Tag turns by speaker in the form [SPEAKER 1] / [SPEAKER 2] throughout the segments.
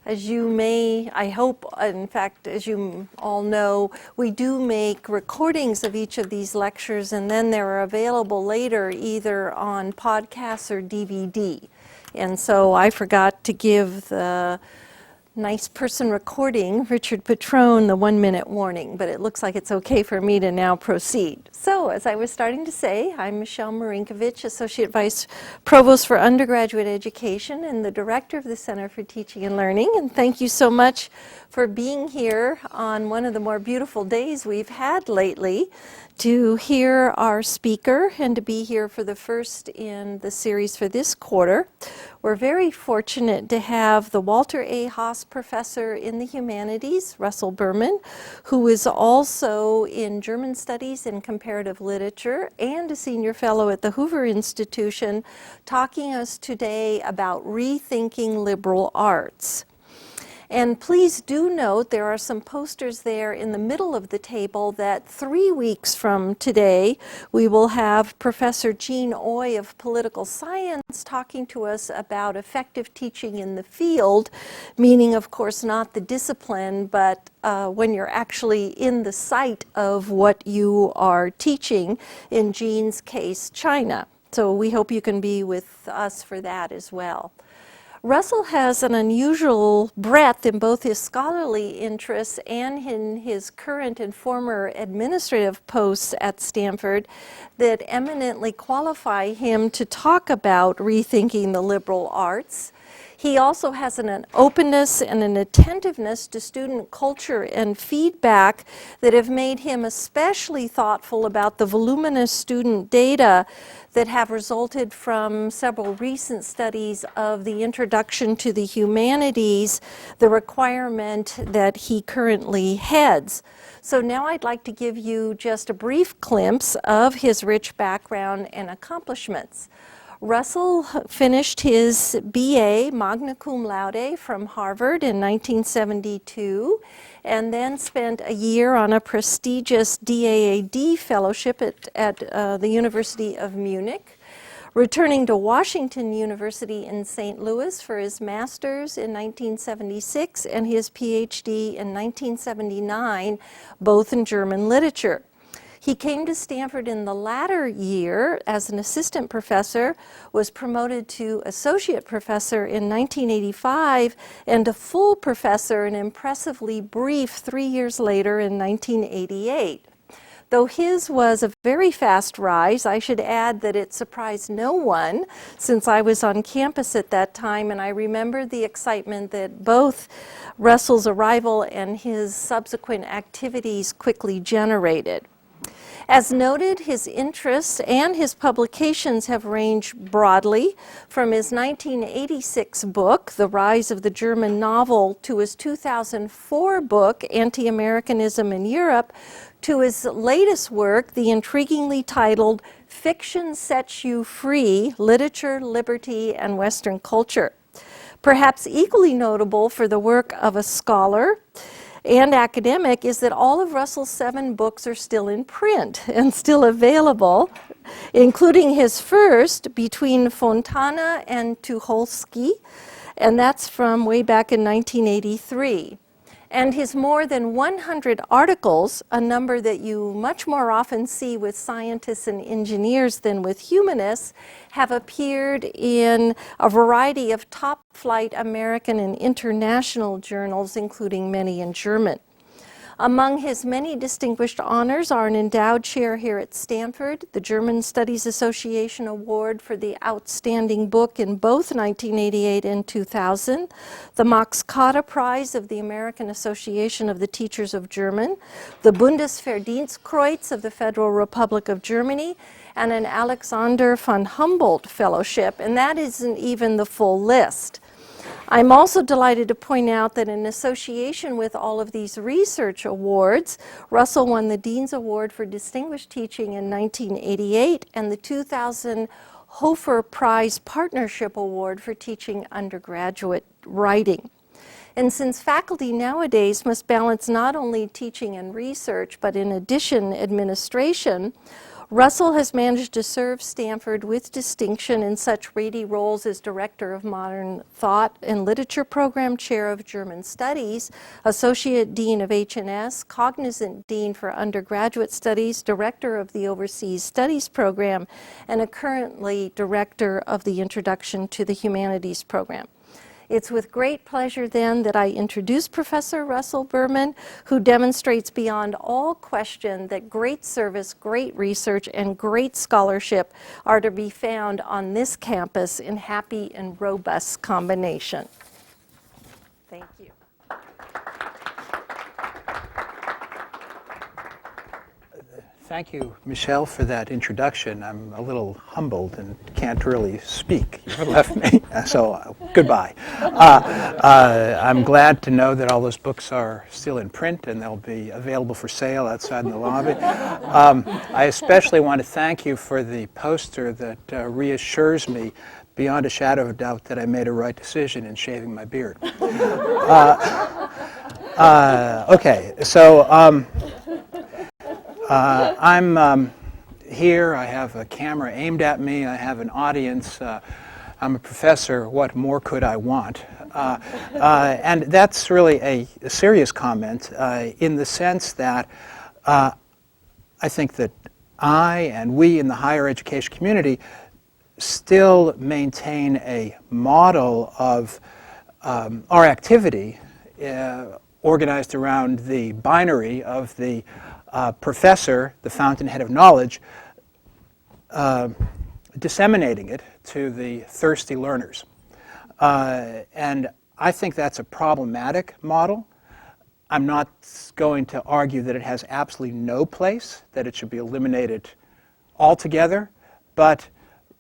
[SPEAKER 1] As you may, I hope, in fact, as you all know, we do make recordings of each of these lectures, and then they're available later either on podcasts or DVD. And so I forgot to give the nice person recording, Richard Patrone, the 1-minute warning, but it looks like it's okay for me to now proceed. So, as I was starting to say, I'm Michelle Marinkovich, Associate Vice Provost for Undergraduate Education and the Director of the Center for Teaching and Learning, and thank you so much for being here on one of the more beautiful days we've had lately to hear our speaker and to be here for the first in the series for this quarter. We're very fortunate to have the Walter A. Haas Professor in the Humanities, Russell Berman, who is also in German Studies and Comparative Literature and a Senior Fellow at the Hoover Institution, talking to us today about rethinking liberal arts. And please do note there are some posters there in the middle of the table that 3 weeks from today we will have Professor Jean Oy of Political Science talking to us about effective teaching in the field, meaning of course not the discipline, but when you're actually in the site of what you are teaching, in Jean's case, China. So we hope you can be with us for that as well. Russell has an unusual breadth in both his scholarly interests and in his current and former administrative posts at Stanford that eminently qualify him to talk about rethinking the liberal arts. He also has an openness and an attentiveness to student culture and feedback that have made him especially thoughtful about the voluminous student data that have resulted from several recent studies of the introduction to the humanities, the requirement that he currently heads. So now I'd like to give you just a brief glimpse of his rich background and accomplishments. Russell finished his BA magna cum laude from Harvard in 1972 and then spent a year on a prestigious DAAD fellowship at the University of Munich, returning to Washington University in St. Louis for his master's in 1976 and his PhD in 1979, both in German literature. He came to Stanford in the latter year as an assistant professor, was promoted to associate professor in 1985, and a full professor, an impressively brief 3 years later in 1988. Though his was a very fast rise, I should add that it surprised no one since I was on campus at that time, and I remember the excitement that both Russell's arrival and his subsequent activities quickly generated. As noted, his interests and his publications have ranged broadly from his 1986 book, The Rise of the German Novel, to his 2004 book, Anti-Americanism in Europe, to his latest work, the intriguingly titled Fiction Sets You Free: Literature, Liberty, and Western Culture. Perhaps equally notable for the work of a scholar and academic is that all of Russell's 7 books are still in print and still available, including his first, Between Fontana and Tucholsky, and that's from way back in 1983. And his more than 100 articles, a number that you much more often see with scientists and engineers than with humanists, have appeared in a variety of top-flight American and international journals, including many in German. Among his many distinguished honors are an endowed chair here at Stanford, the German Studies Association Award for the Outstanding Book in both 1988 and 2000, the Max Kade Prize of the American Association of the Teachers of German, the Bundesverdienstkreuz of the Federal Republic of Germany, and an Alexander von Humboldt Fellowship, and that isn't even the full list. I'm also delighted to point out that in association with all of these research awards, Russell won the Dean's Award for Distinguished Teaching in 1988 and the 2000 Hofer Prize Partnership Award for Teaching Undergraduate Writing. And since faculty nowadays must balance not only teaching and research, but in addition administration, Russell has managed to serve Stanford with distinction in such weighty roles as Director of Modern Thought and Literature Program, Chair of German Studies, Associate Dean of H&S, Cognizant Dean for Undergraduate Studies, Director of the Overseas Studies Program, and currently Director of the Introduction to the Humanities Program. It's with great pleasure then that I introduce Professor Russell Berman, who demonstrates beyond all question that great service, great research, and great scholarship are to be found on this campus in happy and robust combination. Thank you.
[SPEAKER 2] Thank you, Michelle, for that introduction. I'm a little humbled and can't really speak. You left me, so goodbye. I'm glad to know that all those books are still in print and they'll be available for sale outside in the lobby. I especially want to thank you for the poster that reassures me beyond a shadow of a doubt that I made a right decision in shaving my beard. Okay, so I'm here. I have a camera aimed at me. I have an audience. I'm a professor. What more could I want? And that's really a serious comment in the sense that I think that I and we in the higher education community still maintain a model of our activity organized around the binary of the professor, the fountainhead of knowledge, disseminating it to the thirsty learners. And I think that's a problematic model. I'm not going to argue that it has absolutely no place, that it should be eliminated altogether, but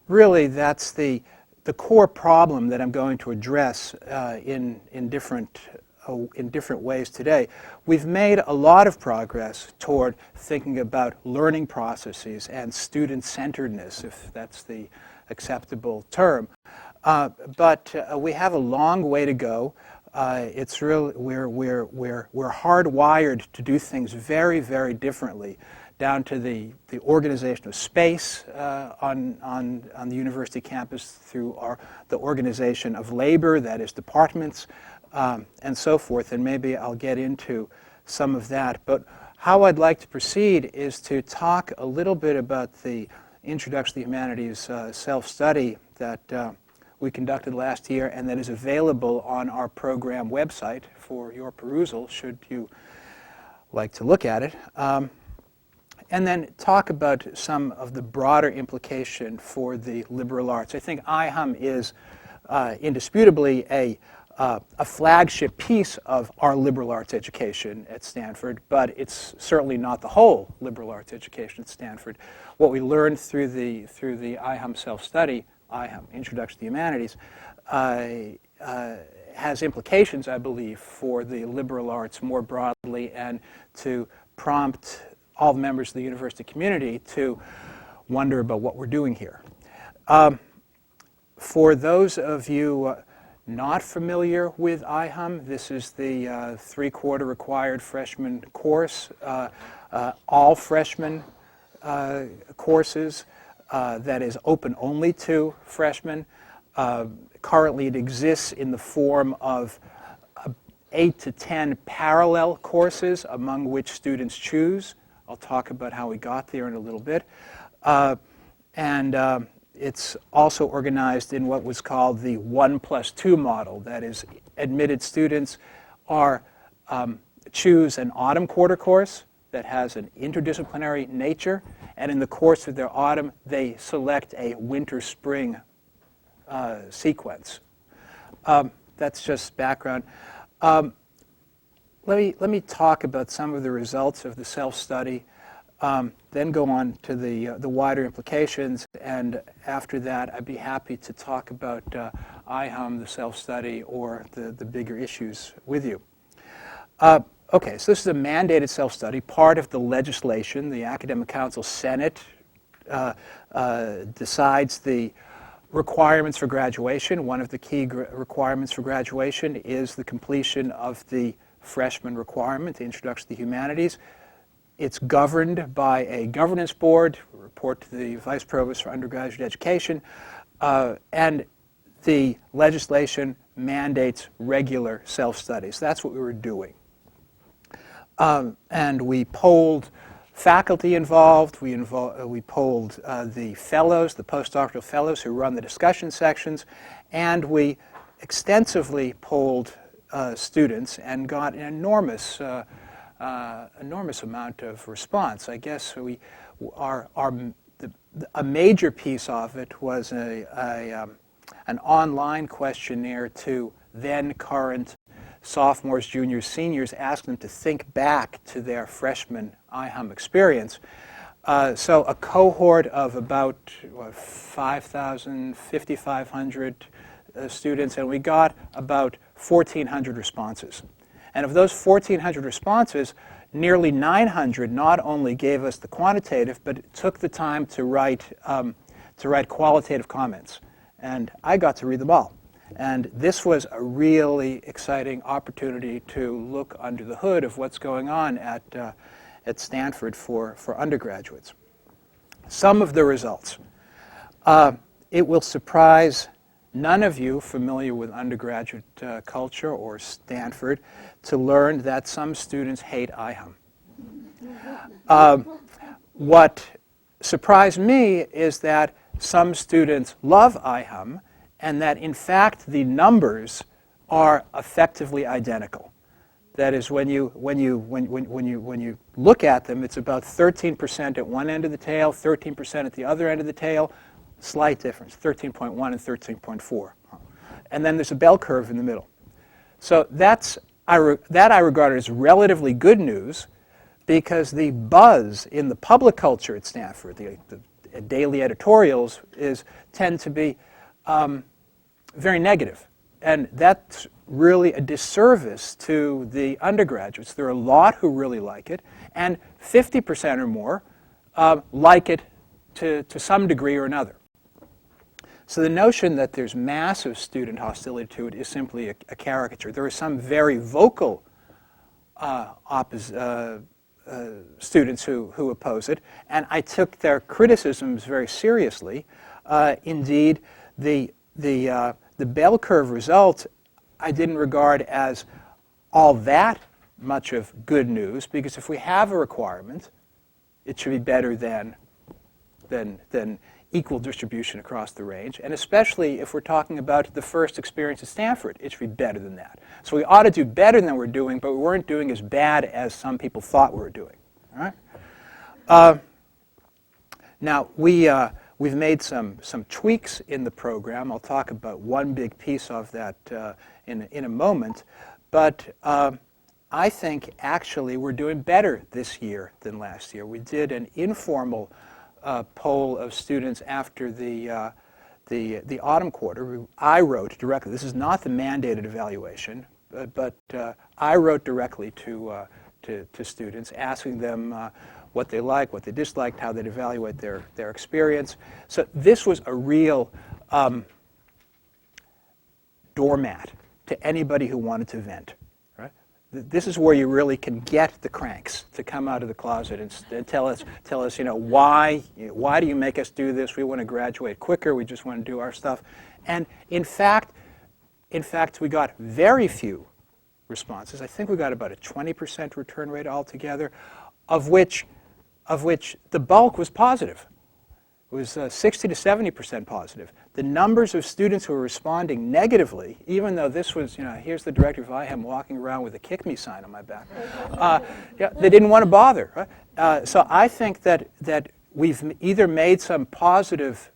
[SPEAKER 2] really that's the core problem that I'm going to address in different ways today. We've made a lot of progress toward thinking about learning processes and student-centeredness, if that's the acceptable term. But we have a long way to go. It's really we're hardwired to do things very, very differently, down to the organization of space on the university campus, through the organization of labor, that is departments, and so forth, and maybe I'll get into some of that. But how I'd like to proceed is to talk a little bit about the Introduction to the Humanities self-study that we conducted last year and that is available on our program website for your perusal, should you like to look at it. And then talk about some of the broader implication for the liberal arts. I think IHUM is indisputably a flagship piece of our liberal arts education at Stanford, but it's certainly not the whole liberal arts education at Stanford. What we learned through the IHUM self-study, IHUM, Introduction to the Humanities, has implications, I believe, for the liberal arts more broadly, and to prompt all the members of the university community to wonder about what we're doing here. For those of you not familiar with IHUM, this is the three-quarter required freshman course, all freshman courses that is open only to freshmen. Currently it exists in the form of 8 to 10 parallel courses among which students choose. I'll talk about how we got there in a little bit. And it's also organized in what was called the 1+2 model. That is, admitted students choose an autumn quarter course that has an interdisciplinary nature, and in the course of their autumn, they select a winter-spring sequence. That's just background. Let me talk about some of the results of the self-study, then go on to the wider implications, and after that I'd be happy to talk about IHUM, the self-study, or the bigger issues with you. Okay, so this is a mandated self-study, part of the legislation. The Academic Council Senate decides the requirements for graduation. One of the key requirements for graduation is the completion of the freshman requirement, the Introduction to the Humanities. It's governed by a governance board, report to the Vice Provost for Undergraduate Education, and the legislation mandates regular self-studies. That's what we were doing. And we polled faculty involved. We polled the fellows, the postdoctoral fellows who run the discussion sections, and we extensively polled students and got an enormous amount of response. I guess a major piece of it was an online questionnaire to then current sophomores, juniors, seniors, asking them to think back to their freshman IHUM experience. So a cohort of about 5,000, 5,500 students, and we got about 1,400 responses. And of those 1,400 responses, nearly 900 not only gave us the quantitative, but took the time to write qualitative comments. And I got to read them all. And this was a really exciting opportunity to look under the hood of what's going on at Stanford for undergraduates. Some of the results. It will surprise none of you familiar with undergraduate culture or Stanford to learn that some students hate IHUM. What surprised me is that some students love IHUM, and that in fact the numbers are effectively identical. That is, when you look at them, it's about 13% at one end of the tail, 13% at the other end of the tail, slight difference, 13.1 and 13.4. And then there's a bell curve in the middle. So that I regard as relatively good news, because the buzz in the public culture at Stanford, the daily editorials, tend to be very negative. And that's really a disservice to the undergraduates. There are a lot who really like it, and 50% or more like it to some degree or another. So the notion that there's massive student hostility to it is simply a caricature. There are some very vocal students who oppose it, and I took their criticisms very seriously. Indeed, the bell curve result I didn't regard as all that much of good news, because if we have a requirement, it should be better than equal distribution across the range, and especially if we're talking about the first experience at Stanford, it should be better than that. So we ought to do better than we're doing, but we weren't doing as bad as some people thought we were doing. All right? Now, we've made some tweaks in the program. I'll talk about one big piece of that in a moment, but I think actually we're doing better this year than last year. We did an informal poll of students after the autumn quarter. I wrote directly. This is not the mandated evaluation, but I wrote directly to students, asking them what they liked, what they disliked, how they'd evaluate their experience. So this was a real doormat to anybody who wanted to vent. Right? This is where you really can get the cranks to come out of the closet and tell us, why do you make us do this? We want to graduate quicker. We just want to do our stuff. And in fact, we got very few responses. I think we got about a 20% return rate altogether, of which the bulk was positive. It was 60 to 70% positive. The numbers of students who were responding negatively, even though this was, here's the director of IHUM walking around with a kick me sign on my back, they didn't want to bother. Right? So I think that we've either made some positive,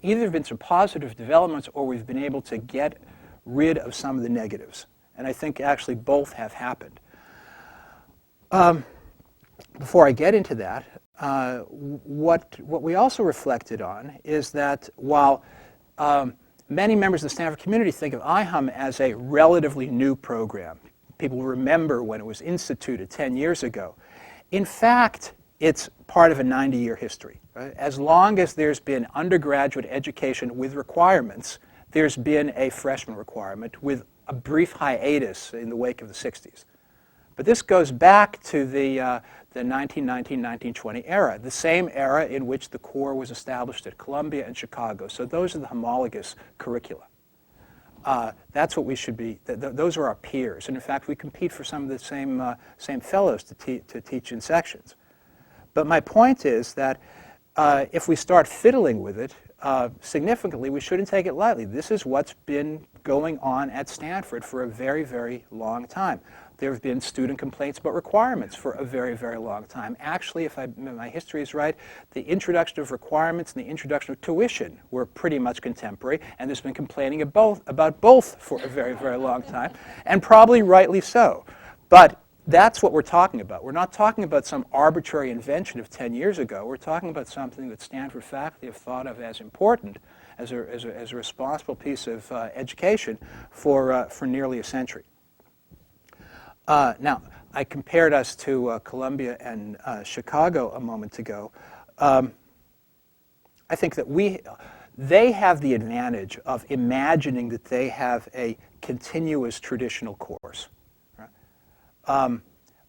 [SPEAKER 2] either been some positive developments, or we've been able to get rid of some of the negatives. And I think actually both have happened. Before I get into that, what we also reflected on is that while many members of the Stanford community think of IHUM as a relatively new program, people remember when it was instituted 10 years ago, in fact, it's part of a 90-year history. Right? As long as there's been undergraduate education with requirements, there's been a freshman requirement with a brief hiatus in the wake of the 60s. But this goes back to the 1919-1920 era, the same era in which the core was established at Columbia and Chicago. So those are the homologous curricula. That's what we should be. Those are our peers, and in fact, we compete for some of the same fellows to teach in sections. But my point is that if we start fiddling with it significantly, we shouldn't take it lightly. This is what's been going on at Stanford for a very, very long time. There have been student complaints about requirements for a very, very long time. Actually, if my history is right, the introduction of requirements and the introduction of tuition were pretty much contemporary, and there's been complaining about both for a very, very long time, and probably rightly so. But that's what we're talking about. We're not talking about some arbitrary invention of 10 years ago. We're talking about something that Stanford faculty have thought of as important, as a responsible piece of education for nearly a century. Now, I compared us to Columbia and Chicago a moment ago. I think that they have the advantage of imagining that they have a continuous traditional course. Right?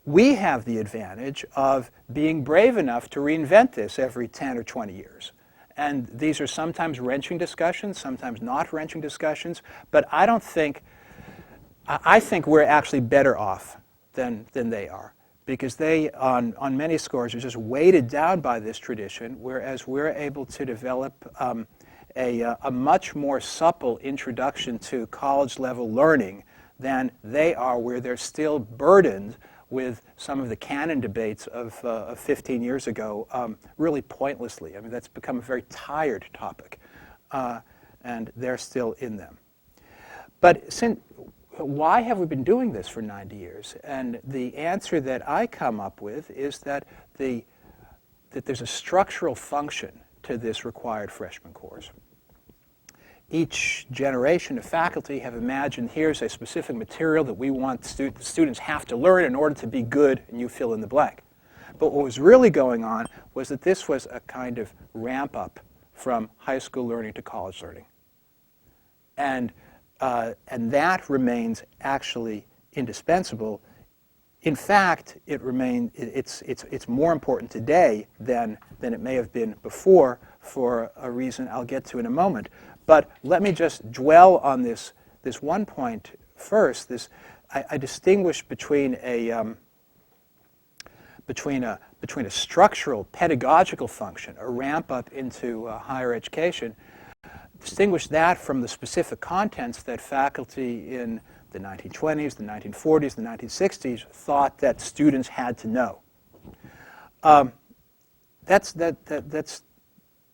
[SPEAKER 2] We have the advantage of being brave enough to reinvent this every 10 or 20 years. And these are sometimes wrenching discussions, sometimes not wrenching discussions, but I think we're actually better off than they are, because they, on many scores, are just weighted down by this tradition, whereas we're able to develop a much more supple introduction to college-level learning than they are, where they're still burdened with some of the canon debates of 15 years ago, really pointlessly. I mean, that's become a very tired topic, and they're still in them. But why have we been doing this for 90 years? And the answer that I come up with is that there's a structural function to this required freshman course. Each generation of faculty have imagined, here's a specific material that we want the students have to learn in order to be good, and you fill in the blank. But what was really going on was that this was a kind of ramp up from high school learning to college learning. And that remains actually indispensable. In fact, it's more important today than it may have been before, for a reason I'll get to in a moment. But let me just dwell on this one point first. I distinguish between a structural pedagogical function, a ramp up into higher education. Distinguish that from the specific contents that faculty in the 1920s, the 1940s, the 1960s thought that students had to know.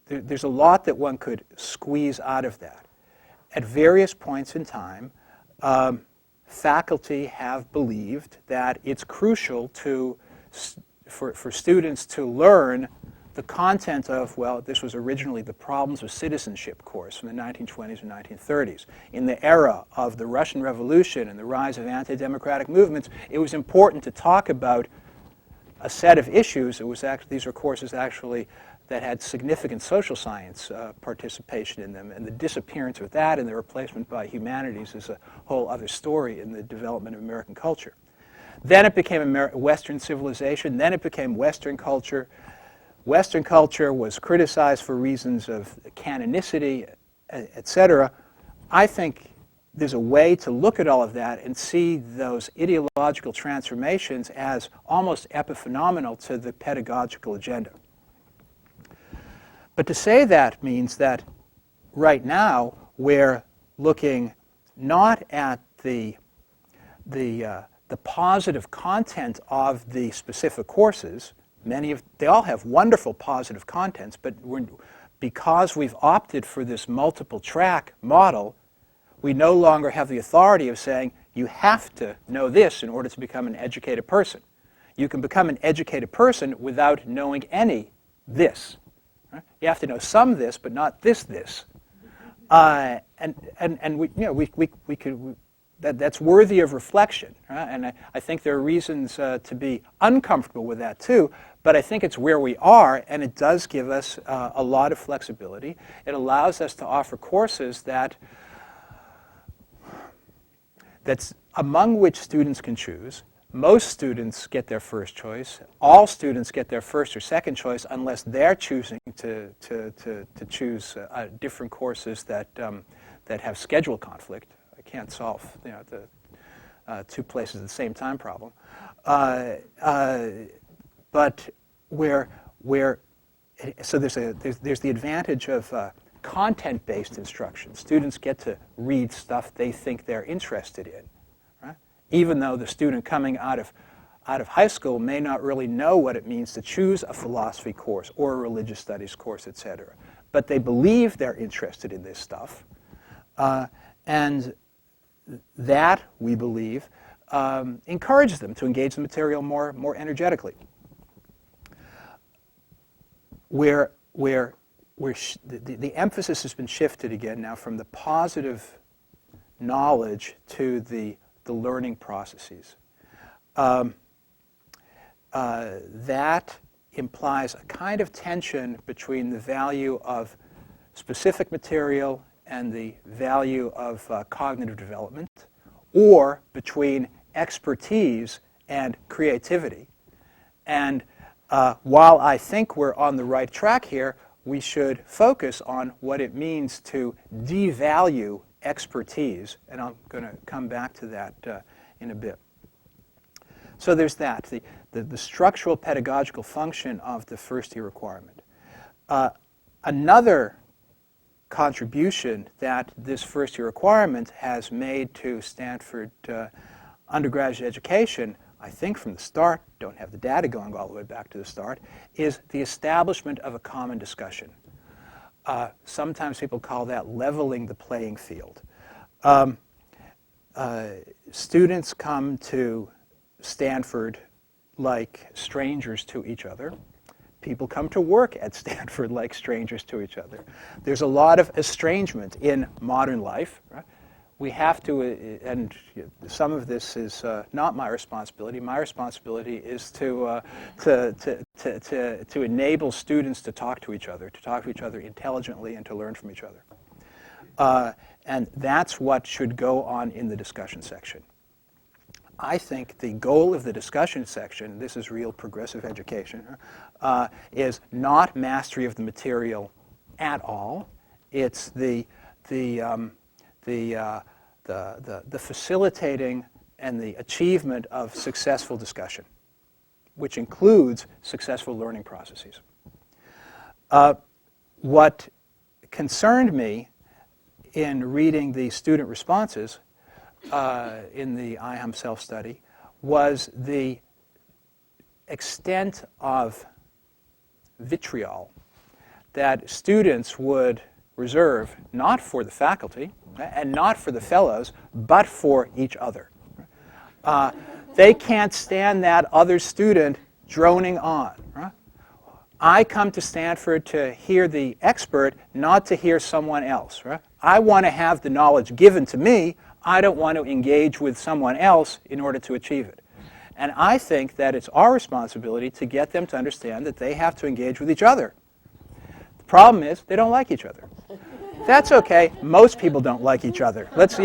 [SPEAKER 2] There's a lot that one could squeeze out of that. At various points in time, faculty have believed that it's crucial for students to learn the content of, well, this was originally the Problems of Citizenship course from the 1920s and 1930s. In the era of the Russian Revolution and the rise of anti-democratic movements, it was important to talk about a set of issues. These were courses actually that had significant social science participation in them, and the disappearance of that and the replacement by humanities is a whole other story in the development of American culture. Then it became Western civilization, then it became Western culture. Western culture was criticized for reasons of canonicity, etc. I think there's a way to look at all of that and see those ideological transformations as almost epiphenomenal to the pedagogical agenda. But to say that means that right now we're looking not at the positive content of the specific courses. They all have wonderful positive contents, but because we've opted for this multiple track model, we no longer have the authority of saying, you have to know this in order to become an educated person. You can become an educated person without knowing any this. Right? You have to know some this, but not this. And that's worthy of reflection. Right? And I think there are reasons to be uncomfortable with that too, but I think it's where we are, and it does give us a lot of flexibility. It allows us to offer courses that's among which students can choose, most students get their first choice. All students get their first or second choice unless they're choosing to choose different courses that have schedule conflict. I can't solve the two places at the same time problem. But so there's the advantage of content-based instruction. Students get to read stuff they think they're interested in, right? Even though the student coming out of high school may not really know what it means to choose a philosophy course or a religious studies course, etc. But they believe they're interested in this stuff, and that, we believe, encourages them to engage the material more energetically. The emphasis has been shifted again now from the positive knowledge to the learning processes. That implies a kind of tension between the value of specific material and the value of cognitive development, or between expertise and creativity. And while I think we're on the right track here, we should focus on what it means to devalue expertise, and I'm going to come back to that in a bit. So there's that, the structural pedagogical function of the first-year requirement. Another contribution that this first-year requirement has made to Stanford undergraduate education, I think from the start, don't have the data going all the way back to the start, is the establishment of a common discussion. Sometimes people call that leveling the playing field. Students come to Stanford like strangers to each other. People come to work at Stanford like strangers to each other. There's a lot of estrangement in modern life, right? We have to, and some of this is not my responsibility. My responsibility is to enable students to talk to each other intelligently, and to learn from each other. And that's what should go on in the discussion section. I think the goal of the discussion section, this is real progressive education, is not mastery of the material at all. It's the facilitating and the achievement of successful discussion, which includes successful learning processes. What concerned me in reading the student responses in the IHAM self-study was the extent of vitriol that students would reserve, not for the faculty and not for the fellows, but for each other. They can't stand that other student droning on. Right? I come to Stanford to hear the expert, not to hear someone else. Right? I want to have the knowledge given to me. I don't want to engage with someone else in order to achieve it. And I think that it's our responsibility to get them to understand that they have to engage with each other. The problem is they don't like each other. That's okay. Most people don't like each other. Let's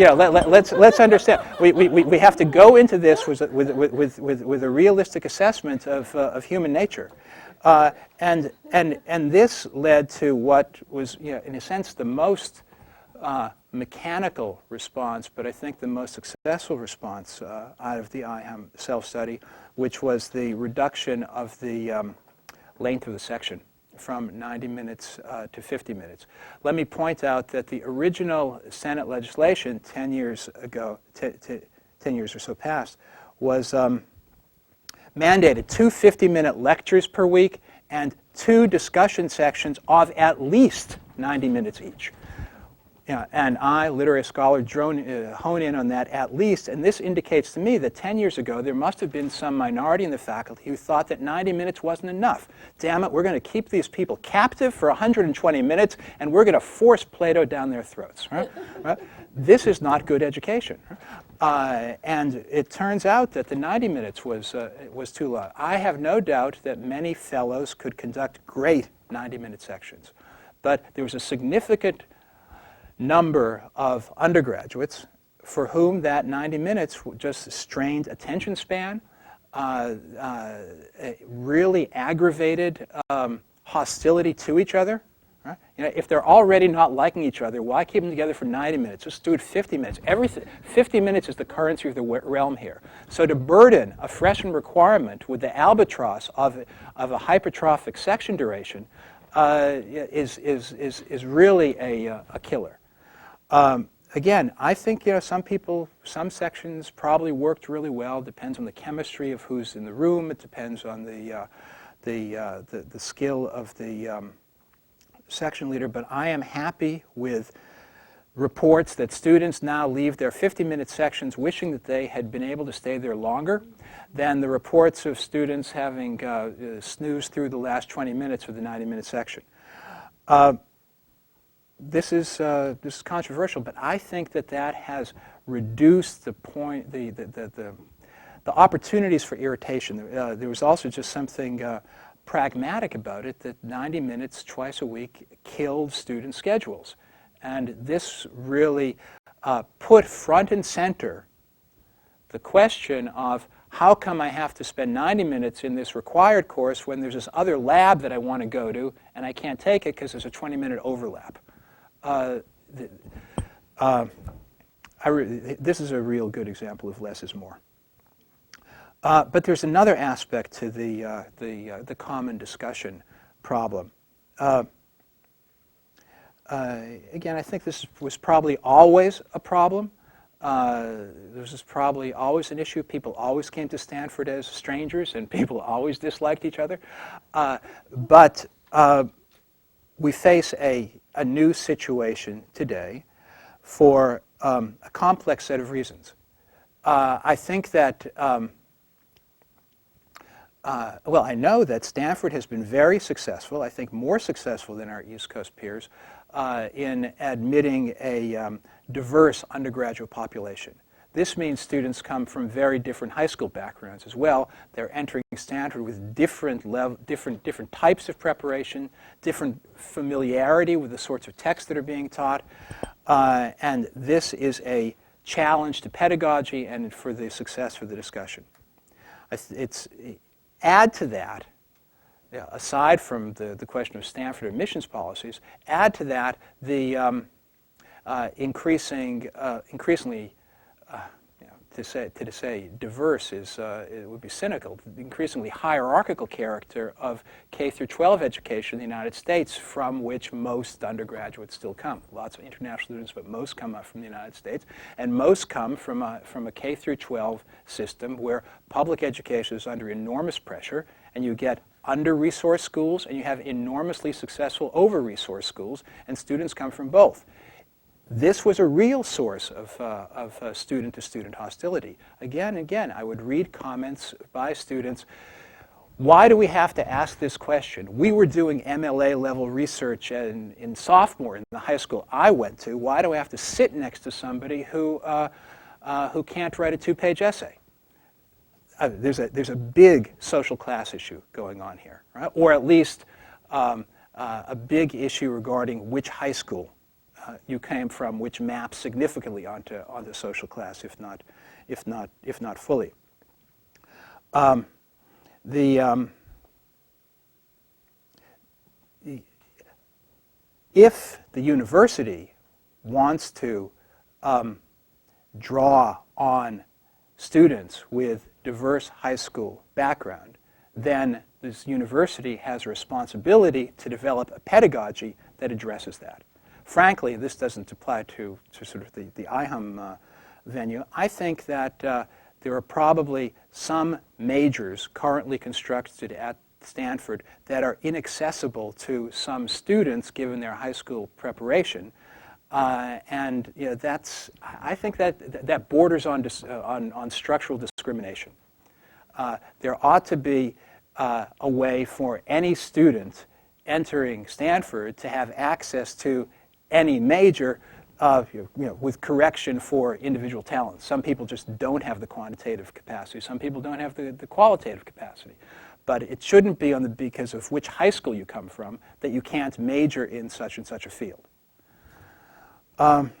[SPEAKER 2] understand. We have to go into this with a realistic assessment of human nature, and this led to what was, in a sense, the most mechanical response, but I think the most successful response out of the IHAM self-study, which was the reduction of the length of the section from 90 minutes to 50 minutes. Let me point out that the original Senate legislation 10 years ago, 10 years or so past, was mandated 2 50-minute lectures per week and 2 discussion sections of at least 90 minutes each. And I, literary scholar, hone in on that at least, and this indicates to me that 10 years ago there must have been some minority in the faculty who thought that 90 minutes wasn't enough. Damn it, we're going to keep these people captive for 120 minutes, and we're going to force Plato down their throats. Right? Right? This is not good education. And it turns out that the 90 minutes was too low. I have no doubt that many fellows could conduct great 90-minute sections, but there was a significant number of undergraduates for whom that 90 minutes just strained attention span, really aggravated hostility to each other. Right? You know, if they're already not liking each other, why keep them together for 90 minutes? Just do it 50 minutes. 50 minutes is the currency of the realm here. So to burden a freshman requirement with the albatross of a hypertrophic section duration is really a killer. Again, I think some sections probably worked really well. It depends on the chemistry of who's in the room. It depends on the skill of the section leader. But I am happy with reports that students now leave their 50-minute sections wishing that they had been able to stay there longer than the reports of students having snoozed through the last 20 minutes of the 90-minute section. This is controversial, but I think that has reduced the opportunities for irritation. There was also just something pragmatic about it, that 90 minutes twice a week killed student schedules. And this really put front and center the question of, how come I have to spend 90 minutes in this required course when there's this other lab that I want to go to and I can't take it because there's a 20-minute overlap? This is a real good example of less is more. But there's another aspect to the common discussion problem. Again, I think this was probably always a problem. This was probably always an issue. People always came to Stanford as strangers, and people always disliked each other. But we face a new situation today for a complex set of reasons. I think that well, I know that Stanford has been very successful, I think more successful than our East Coast peers, in admitting a diverse undergraduate population. This means students come from very different high school backgrounds as well. They're entering Stanford with different types of preparation, different familiarity with the sorts of texts that are being taught, and this is a challenge to pedagogy and for the success of the discussion. Add to that, aside from the question of Stanford admissions policies, add to that the increasingly, to say diverse it would be cynical, the increasingly hierarchical character of K-12 education in the United States, from which most undergraduates still come. Lots of international students, but most come up from the United States, and most come from a K-12 system where public education is under enormous pressure, and you get under-resourced schools, and you have enormously successful over-resourced schools, and students come from both. This was a real source of student-to-student hostility. Again and again, I would read comments by students, why do we have to ask this question? We were doing MLA-level research in sophomore in the high school I went to. Why do I have to sit next to somebody who can't write a two-page essay? There's a big social class issue going on here, right? Or at least a big issue regarding which high school you came from, which maps significantly onto social class, if not fully. If the university wants to draw on students with diverse high school background, then this university has a responsibility to develop a pedagogy that addresses that. Frankly, this doesn't apply to sort of the IHUM venue. I think that there are probably some majors currently constructed at Stanford that are inaccessible to some students given their high school preparation. And I think that borders on structural discrimination. There ought to be a way for any student entering Stanford to have access to any major with correction for individual talents. Some people just don't have the quantitative capacity. Some people don't have the qualitative capacity. But it shouldn't be because of which high school you come from that you can't major in such and such a field. Let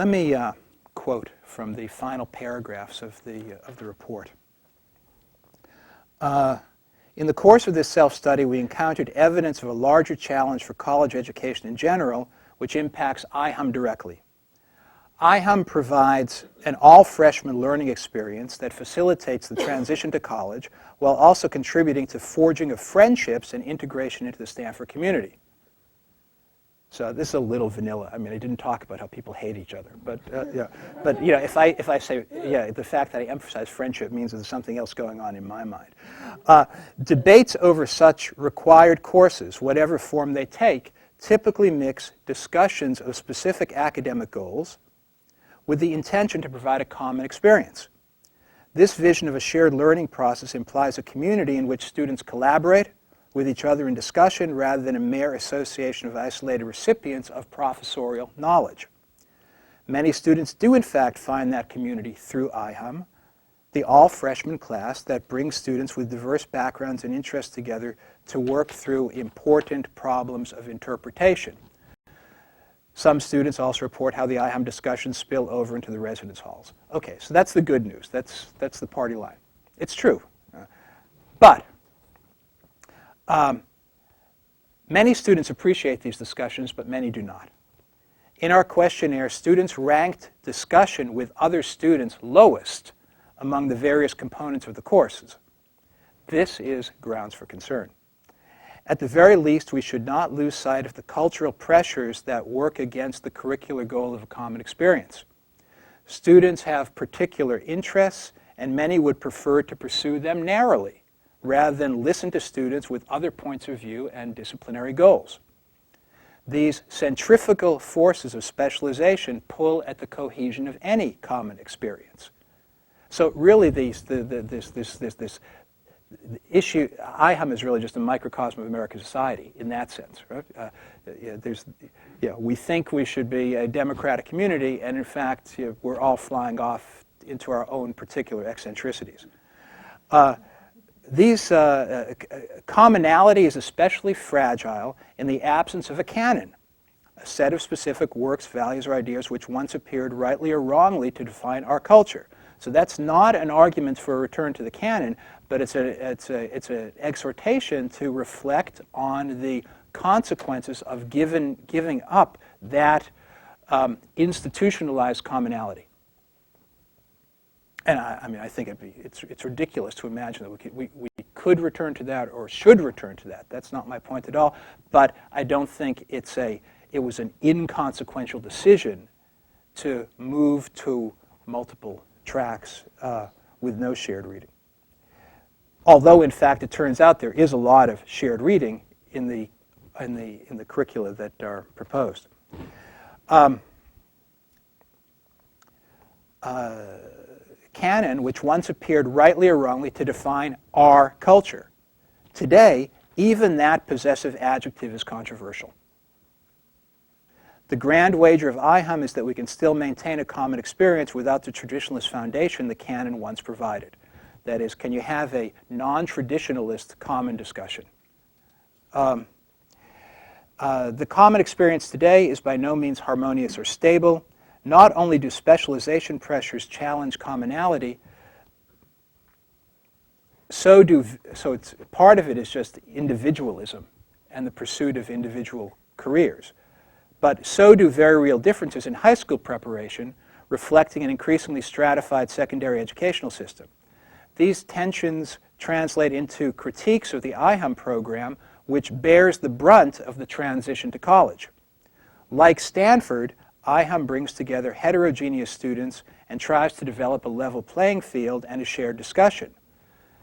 [SPEAKER 2] me quote from the final paragraphs of the report. In the course of this self-study, we encountered evidence of a larger challenge for college education in general, which impacts IHUM directly. IHUM provides an all-freshman learning experience that facilitates the transition to college while also contributing to forging of friendships and integration into the Stanford community. So this is a little vanilla. I mean, I didn't talk about how people hate each other, but yeah. But you know, if I say the fact that I emphasize friendship means there's something else going on in my mind. Debates over such required courses, whatever form they take, typically mix discussions of specific academic goals with the intention to provide a common experience. This vision of a shared learning process implies a community in which students collaborate with each other in discussion rather than a mere association of isolated recipients of professorial knowledge. Many students do in fact find that community through IHUM, the all-freshman class that brings students with diverse backgrounds and interests together to work through important problems of interpretation. Some students also report how the IHUM discussions spill over into the residence halls. Okay, so that's the good news. That's the party line. It's true. But many students appreciate these discussions, but many do not. In our questionnaire, students ranked discussion with other students lowest among the various components of the courses. This is grounds for concern. At the very least, we should not lose sight of the cultural pressures that work against the curricular goal of a common experience. Students have particular interests, and many would prefer to pursue them narrowly, rather than listen to students with other points of view and disciplinary goals. These centrifugal forces of specialization pull at the cohesion of any common experience. So really this issue, IHUM is really just a microcosm of American society in that sense. Right? We think we should be a democratic community, and in fact, we're all flying off into our own particular eccentricities. These commonality is especially fragile in the absence of a canon, a set of specific works, values, or ideas which once appeared rightly or wrongly to define our culture. So that's not an argument for a return to the canon, but it's an exhortation to reflect on the consequences of giving up that institutionalized commonality. And I think it's ridiculous to imagine that we could return to that or should return to that. That's not my point at all. But I don't think it was an inconsequential decision to move to multiple tracks with no shared reading. Although, in fact, it turns out there is a lot of shared reading in the curricula that are proposed. Canon, which once appeared rightly or wrongly to define our culture. Today, even that possessive adjective is controversial. The grand wager of IHUM is that we can still maintain a common experience without the traditionalist foundation the canon once provided. That is, can you have a non-traditionalist common discussion? The common experience today is by no means harmonious or stable. Not only do specialization pressures challenge commonality, so it's part of it is just individualism and the pursuit of individual careers. But so do very real differences in high school preparation, reflecting an increasingly stratified secondary educational system. These tensions translate into critiques of the IHUM program, which bears the brunt of the transition to college. Like Stanford, IHUM brings together heterogeneous students and tries to develop a level playing field and a shared discussion,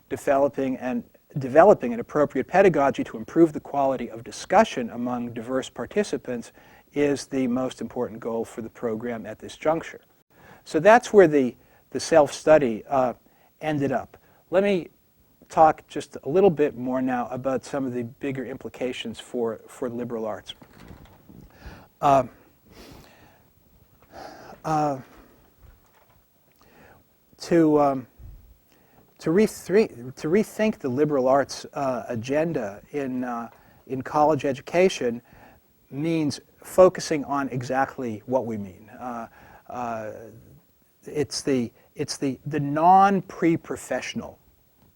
[SPEAKER 2] developing an appropriate pedagogy to improve the quality of discussion among diverse participants is the most important goal for the program at this juncture. So that's where the self-study ended up. Let me talk just a little bit more now about some of the bigger implications for liberal arts. To rethink the liberal arts agenda in college education means focusing on exactly what we mean. It's the non-pre-professional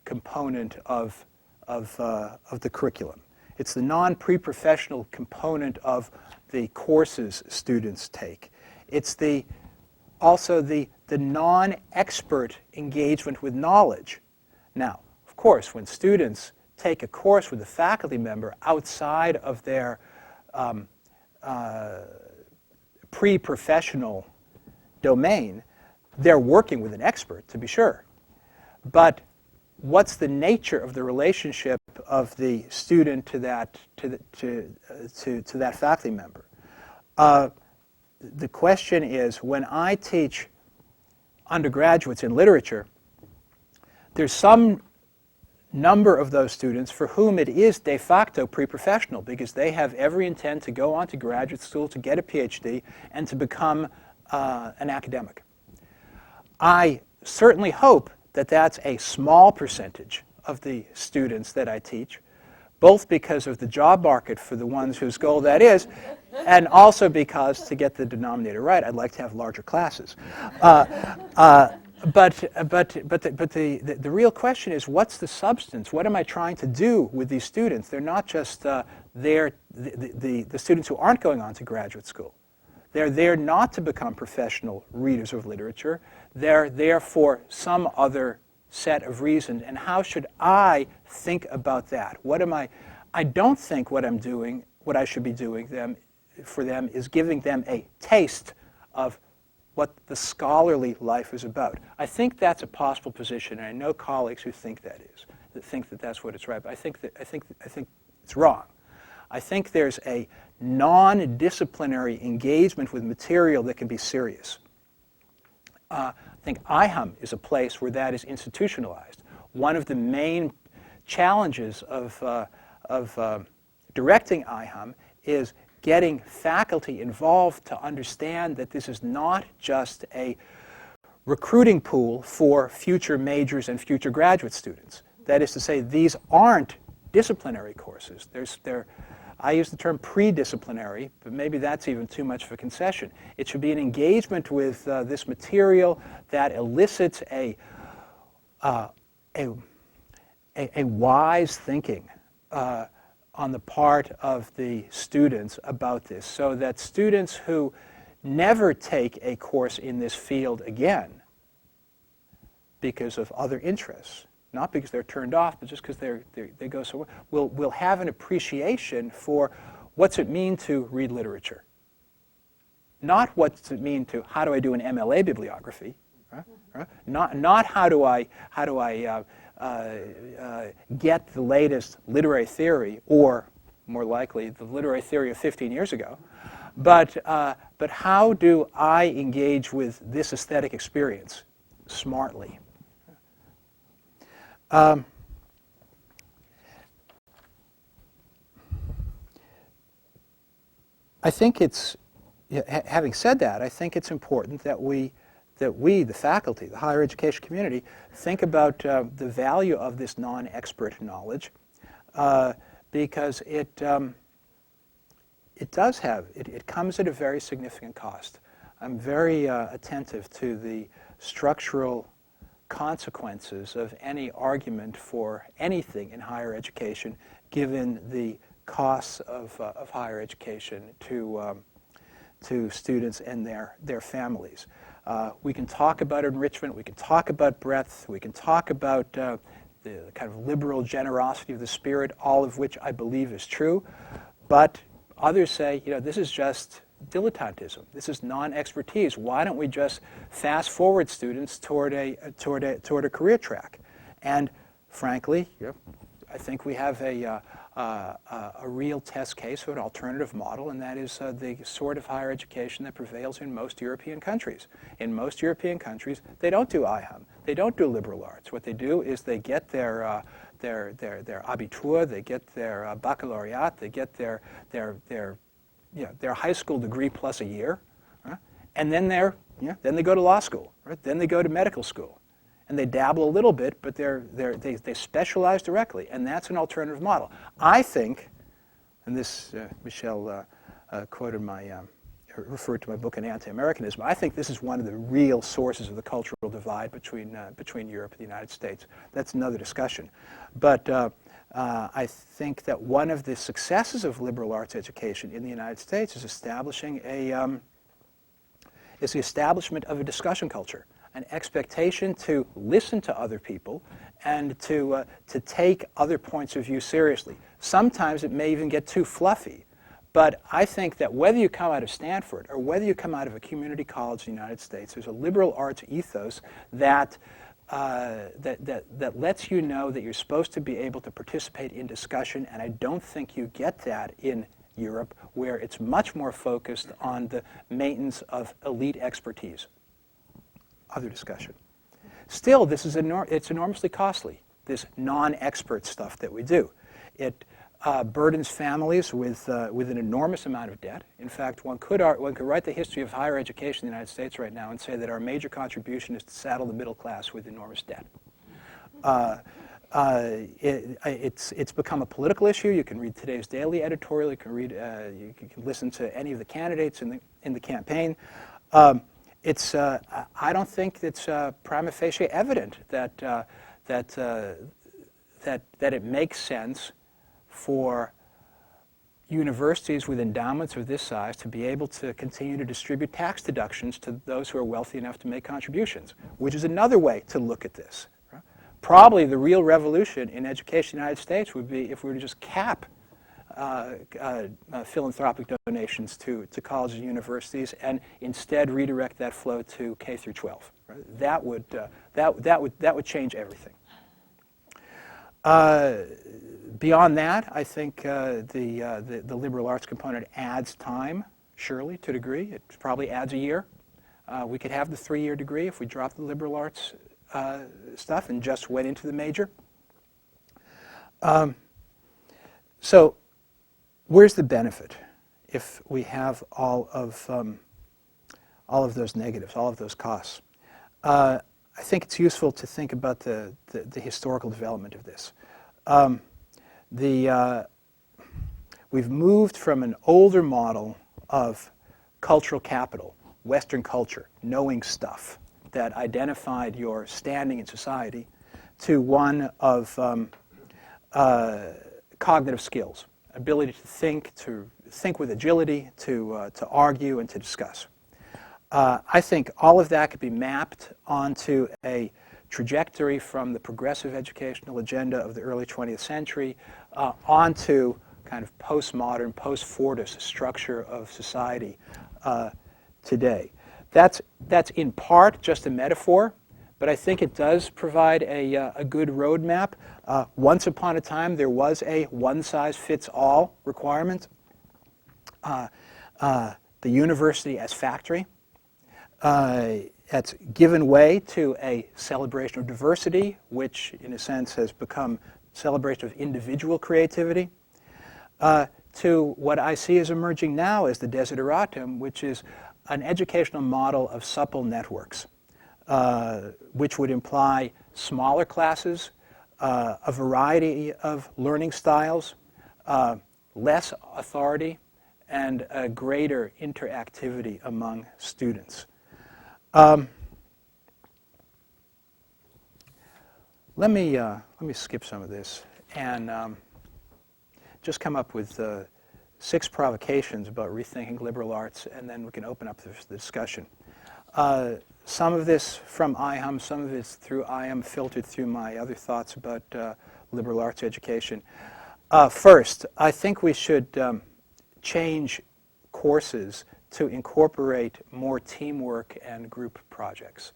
[SPEAKER 2] component of the curriculum. It's the non-pre-professional component of the courses students take. It's also the non-expert engagement with knowledge. Now, of course, when students take a course with a faculty member outside of their pre-professional domain, they're working with an expert, to be sure. But what's the nature of the relationship of the student to that faculty member? The question is, when I teach undergraduates in literature, there's some number of those students for whom it is de facto pre-professional because they have every intent to go on to graduate school, to get a PhD, and to become an academic. I certainly hope that that's a small percentage of the students that I teach, both because of the job market for the ones whose goal that is, and also because, to get the denominator right, I'd like to have larger classes. But the real question is, what's the substance? What am I trying to do with these students? They're not just the students who aren't going on to graduate school. They're there not to become professional readers of literature. They're there for some other set of reasons. And how should I think about that? I don't think what I should be doing for them is giving them a taste of what the scholarly life is about. I think that's a possible position, and I know colleagues who think that that's what it's right. But I think it's wrong. I think there's a non-disciplinary engagement with material that can be serious. I think IHUM is a place where that is institutionalized. One of the main challenges of directing IHUM is getting faculty involved to understand that this is not just a recruiting pool for future majors and future graduate students. That is to say, these aren't disciplinary courses. I use the term pre-disciplinary, but maybe that's even too much of a concession. It should be an engagement with this material that elicits a wise thinking on the part of the students about this, so that students who never take a course in this field again because of other interests, not because they're turned off, but just because they go so well, will have an appreciation for what's it mean to read literature. Not what's it mean to how do I do an MLA bibliography, right? Not how do I get the latest literary theory, or more likely the literary theory of 15 years ago, but how do I engage with this aesthetic experience smartly? I think it's, having said that, I think it's important that we, the faculty, the higher education community, think about the value of this non-expert knowledge, because it comes at a very significant cost. I'm very attentive to the structural consequences of any argument for anything in higher education, given the costs of higher education to students and their families. We can talk about enrichment, we can talk about breadth, we can talk about the kind of liberal generosity of the spirit, all of which I believe is true, but others say, this is just dilettantism. This is non-expertise. Why don't we just fast forward students toward a career track? And frankly, I think we have a real test case for an alternative model, and that is the sort of higher education that prevails in most European countries. In most European countries, they don't do IHUM. They don't do liberal arts. What they do is they get their Abitur, they get their baccalaureate, they get their high school degree plus a year, and then then they go to law school, right? Then they go to medical school, and they dabble a little bit, but they specialize directly, and that's an alternative model. I think, and this Michelle quoted my referred to my book on anti-Americanism. I think this is one of the real sources of the cultural divide between Europe and the United States. That's another discussion. But I think that one of the successes of liberal arts education in the United States is establishing is the establishment of a discussion culture, an expectation to listen to other people and to take other points of view seriously. Sometimes it may even get too fluffy, but I think that whether you come out of Stanford or whether you come out of a community college in the United States, there's a liberal arts ethos that lets you know that you're supposed to be able to participate in discussion, and I don't think you get that in Europe, where it's much more focused on the maintenance of elite expertise. Other discussion. Still, this is it's enormously costly, this non-expert stuff that we do. It burdens families with an enormous amount of debt. In fact, one could write the history of higher education in the United States right now and say that our major contribution is to saddle the middle class with enormous debt. It's become a political issue. You can read today's daily editorial. You can read. You can listen to any of the candidates in the campaign. I don't think it's prima facie evident that it makes sense for universities with endowments of this size to be able to continue to distribute tax deductions to those who are wealthy enough to make contributions, which is another way to look at this. Probably the real revolution in education in the United States would be if we were to just cap philanthropic donations to colleges and universities and instead redirect that flow to K-12. Right? That would change everything. Beyond that, I think the liberal arts component adds time, surely, to a degree. It probably adds a year. We could have the 3-year degree if we dropped the liberal arts stuff and just went into the major. So where's the benefit if we have all of those negatives, all of those costs? I think it's useful to think about the historical development of this. We've moved from an older model of cultural capital, Western culture, knowing stuff that identified your standing in society, to one of cognitive skills, ability to think with agility, to argue and to discuss. I think all of that could be mapped onto a trajectory from the progressive educational agenda of the early 20th century onto kind of postmodern, post-Fordist structure of society today. That's in part just a metaphor, but I think it does provide a good roadmap. Once upon a time, there was a one-size-fits-all requirement. The university as factory. That's given way to a celebration of diversity, which in a sense has become celebration of individual creativity, to what I see as emerging now as the desideratum, which is an educational model of supple networks, which would imply smaller classes, a variety of learning styles, less authority, and a greater interactivity among students. Let me skip some of this and just come up with 6 provocations about rethinking liberal arts, and then we can open up the discussion. Some of this from IHUM, some of it's through IM, filtered through my other thoughts about liberal arts education. First, I think we should change courses to incorporate more teamwork and group projects.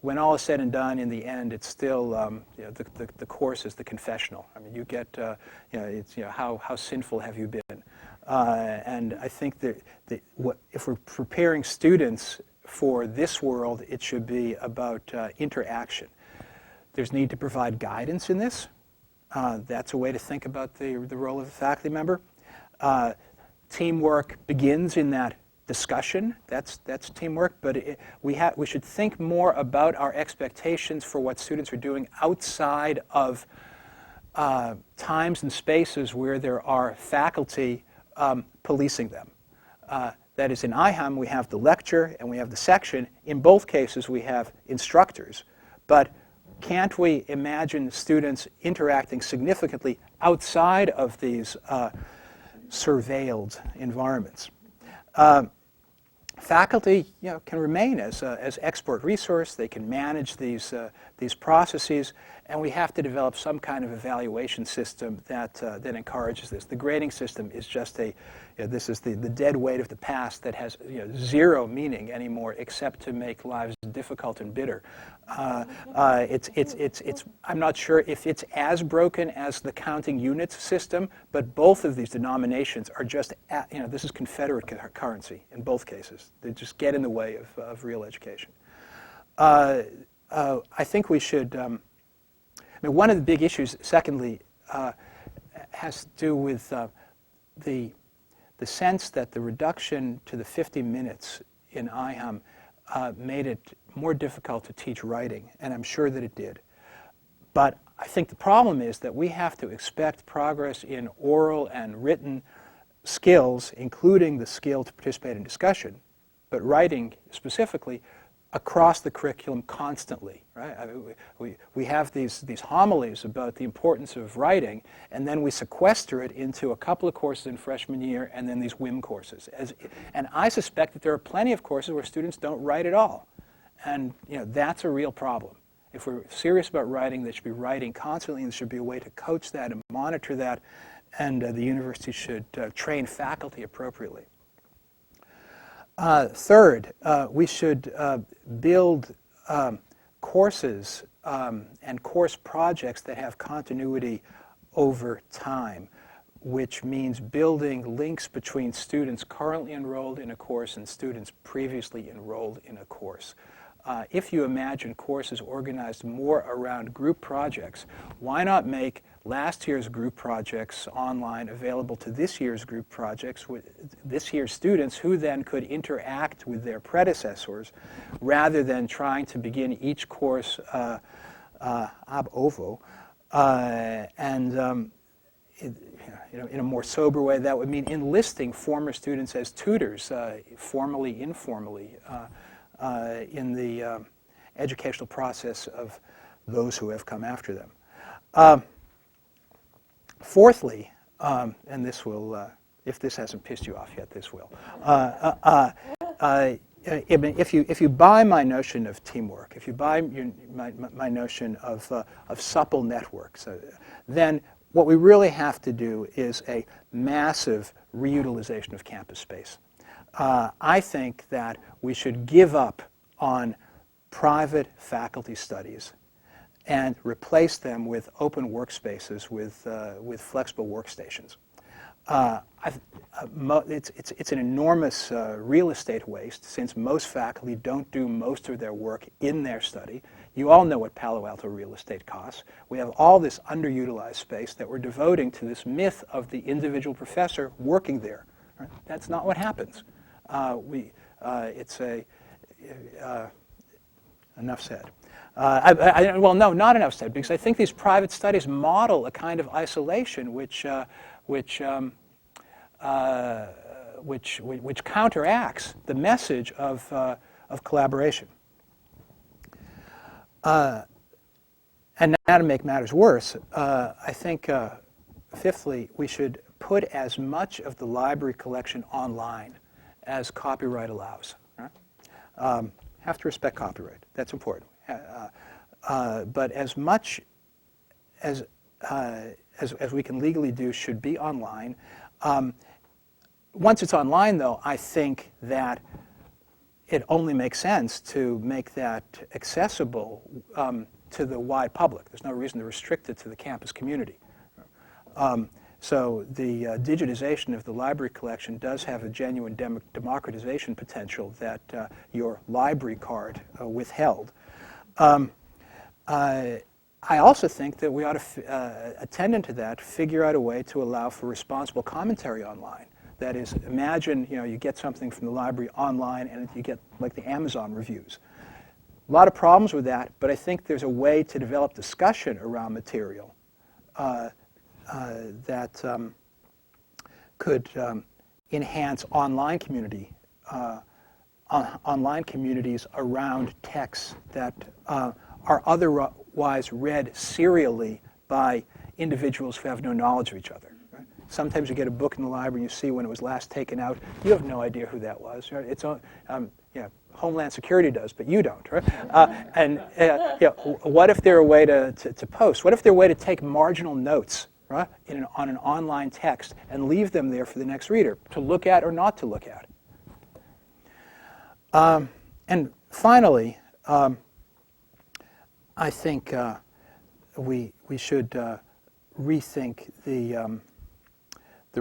[SPEAKER 2] When all is said and done, in the end, it's still the course is the confessional. I mean, you get how sinful have you been, and I think that if we're preparing students for this world, it should be about interaction. There's need to provide guidance in this. That's a way to think about the role of a faculty member. Teamwork begins in that discussion. That's teamwork, but we should think more about our expectations for what students are doing outside of times and spaces where there are faculty policing them. That is, in IHUM, we have the lecture and we have the section. In both cases, we have instructors. But can't we imagine students interacting significantly outside of these surveilled environments? Faculty, can remain as expert resource. They can manage these processes, and we have to develop some kind of evaluation system that encourages this. The grading system is just this is the dead weight of the past that has zero meaning anymore, except to make lives difficult and bitter. I'm not sure if it's as broken as the counting units system, but both of these denominations are just, this is Confederate currency in both cases. They just get in the way of real education. I think we should, one of the big issues, secondly, has to do with the sense that the reduction to the 50 minutes in IHUM made it more difficult to teach writing, and I'm sure that it did. But I think the problem is that we have to expect progress in oral and written skills, including the skill to participate in discussion, but writing specifically, across the curriculum constantly, right? We have these homilies about the importance of writing, and then we sequester it into a couple of courses in freshman year and then these WIM courses. And I suspect that there are plenty of courses where students don't write at all. And that's a real problem. If we're serious about writing, they should be writing constantly, and there should be a way to coach that and monitor that, and the university should train faculty appropriately. Third, we should build courses and course projects that have continuity over time, which means building links between students currently enrolled in a course and students previously enrolled in a course. If you imagine courses organized more around group projects, why not make last year's group projects online available to this year's group projects with this year's students, who then could interact with their predecessors rather than trying to begin each course ab ovo. In a more sober way, that would mean enlisting former students as tutors, formally, informally, in the educational process of those who have come after them. Fourthly, and this will, if this hasn't pissed you off yet, this will. If you buy my notion of teamwork, if you buy my notion of supple networks, then what we really have to do is a massive reutilization of campus space. I think that we should give up on private faculty studies and replace them with open workspaces with flexible workstations. It's an enormous real estate waste, since most faculty don't do most of their work in their study. You all know what Palo Alto real estate costs. We have all this underutilized space that we're devoting to this myth of the individual professor working there. Right? That's not what happens. Enough said. Well, no, not enough said, because I think these private studies model a kind of isolation which counteracts the message of collaboration. And now, to make matters worse, I think, fifthly, we should put as much of the library collection online as copyright allows. Right? Have to respect copyright. That's important. But as much as we can legally do should be online. Once it's online, though, I think that it only makes sense to make that accessible to the wide public. There's no reason to restrict it to the campus community. So the digitization of the library collection does have a genuine democratization potential that your library card withheld. I also think that we ought to, attendant to that, figure out a way to allow for responsible commentary online. That is, imagine you get something from the library online and you get like the Amazon reviews. A lot of problems with that, but I think there's a way to develop discussion around material that could enhance online communities around texts that are otherwise read serially by individuals who have no knowledge of each other. Right? Sometimes you get a book in the library and you see when it was last taken out. You have no idea who that was. Right? It's Homeland Security does, but you don't. Right? What if there a way to post? What if there a way to take marginal notes, right, on an online text and leave them there for the next reader to look at or not to look at? And finally, I think we should rethink the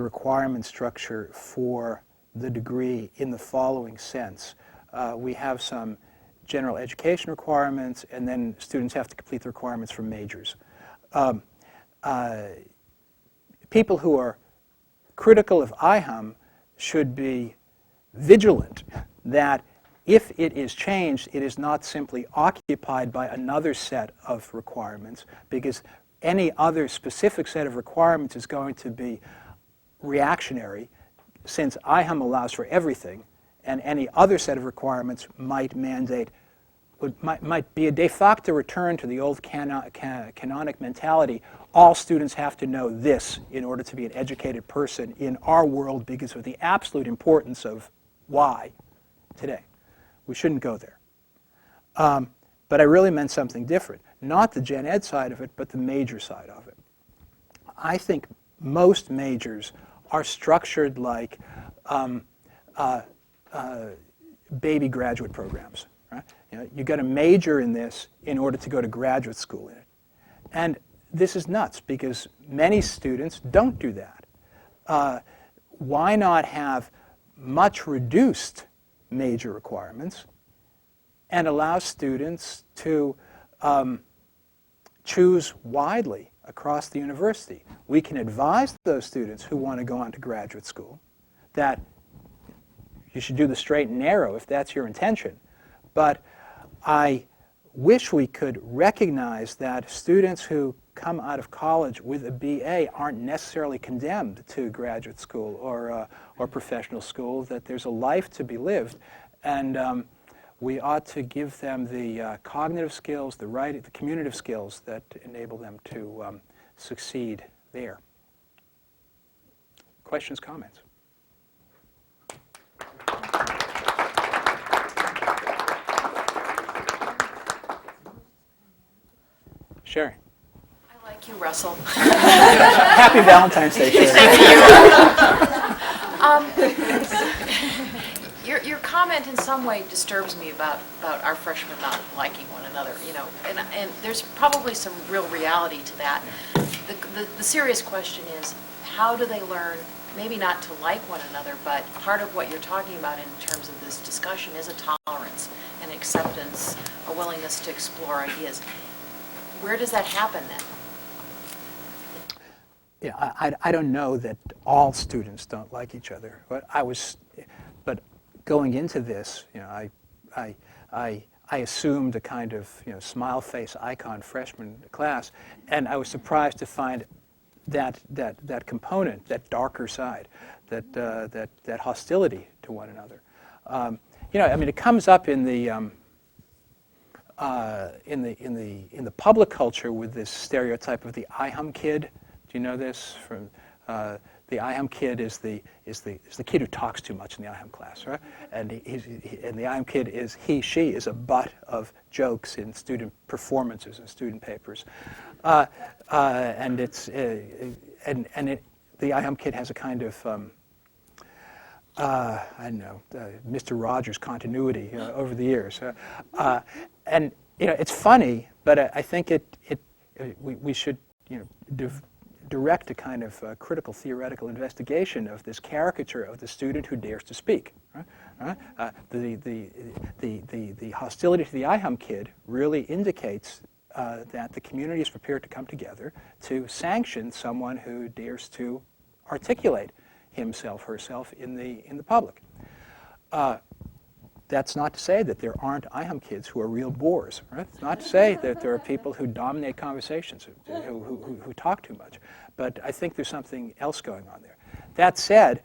[SPEAKER 2] requirement structure for the degree in the following sense. We have some general education requirements, and then students have to complete the requirements for majors. People who are critical of IHUM should be vigilant that if it is changed, it is not simply occupied by another set of requirements, because any other specific set of requirements is going to be reactionary, since IHUM allows for everything, and any other set of requirements might be a de facto return to the old canonic mentality. All students have to know this in order to be an educated person in our world because of the absolute importance of why today. We shouldn't go there. But I really meant something different. Not the gen ed side of it, but the major side of it. I think most majors are structured like baby graduate programs. Right? You got to major in this in order to go to graduate school in it. And this is nuts because many students don't do that. Why not have much reduced major requirements and allow students to choose widely across the university? We can advise those students who want to go on to graduate school that you should do the straight and narrow if that's your intention. But I wish we could recognize that students who come out of college with a BA aren't necessarily condemned to graduate school or professional school, that there's a life to be lived. And we ought to give them the cognitive skills, the communicative skills that enable them to succeed there. Questions, comments? Sherry.
[SPEAKER 3] I like you, Russell.
[SPEAKER 2] Happy Valentine's Day, Sherry.
[SPEAKER 3] Your comment in some way disturbs me about our freshmen not liking one another, and there's probably some real reality to that. The serious question is, how do they learn, maybe not to like one another, but part of what you're talking about in terms of this discussion is a tolerance, an acceptance, a willingness to explore ideas. Where does that happen then?
[SPEAKER 2] Yeah, I don't know that all students don't like each other, but going into this, I assumed a kind of smile face icon freshman class, and I was surprised to find that component, that darker side, that hostility to one another. It comes up in the public culture with this stereotype of the IHUM kid. Do you know this? From the IHUM kid is the kid who talks too much in the IHUM class, right? And the IHUM kid she is a butt of jokes in student performances and student papers, and the IHUM kid has a kind of Mr. Rogers continuity over the years, and it's funny, but I think we should direct a kind of critical theoretical investigation of this caricature of the student who dares to speak. Right? The hostility to the IHUM kid really indicates that the community is prepared to come together to sanction someone who dares to articulate himself, herself in the public. That's not to say that there aren't IHUM kids who are real bores. Right? It's not to say that there are people who dominate conversations, who talk too much. But I think there's something else going on there. That said,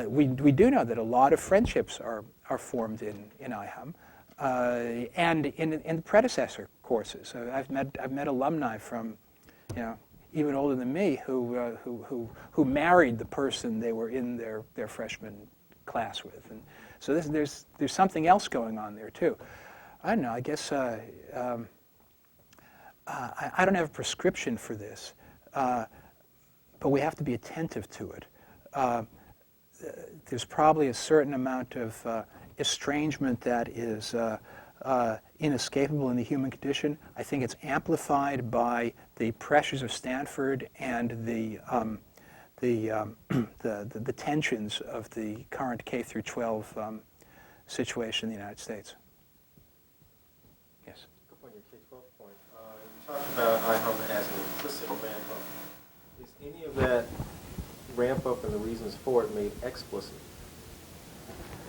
[SPEAKER 2] we do know that a lot of friendships are formed in IHUM, and in the predecessor courses. I've met alumni from, even older than me who married the person they were in their freshman class with, and so there's something else going on there too. I don't know. I guess I don't have a prescription for this, but we have to be attentive to it. There's probably a certain amount of estrangement that is inescapable in the human condition. I think it's amplified by the pressures of Stanford and the tensions of the current K-12 situation in the United States. Yes.
[SPEAKER 4] On your K-12 point, you talked about IHUM as an implicit ramp-up. Is any of that ramp-up and the reasons for it made explicit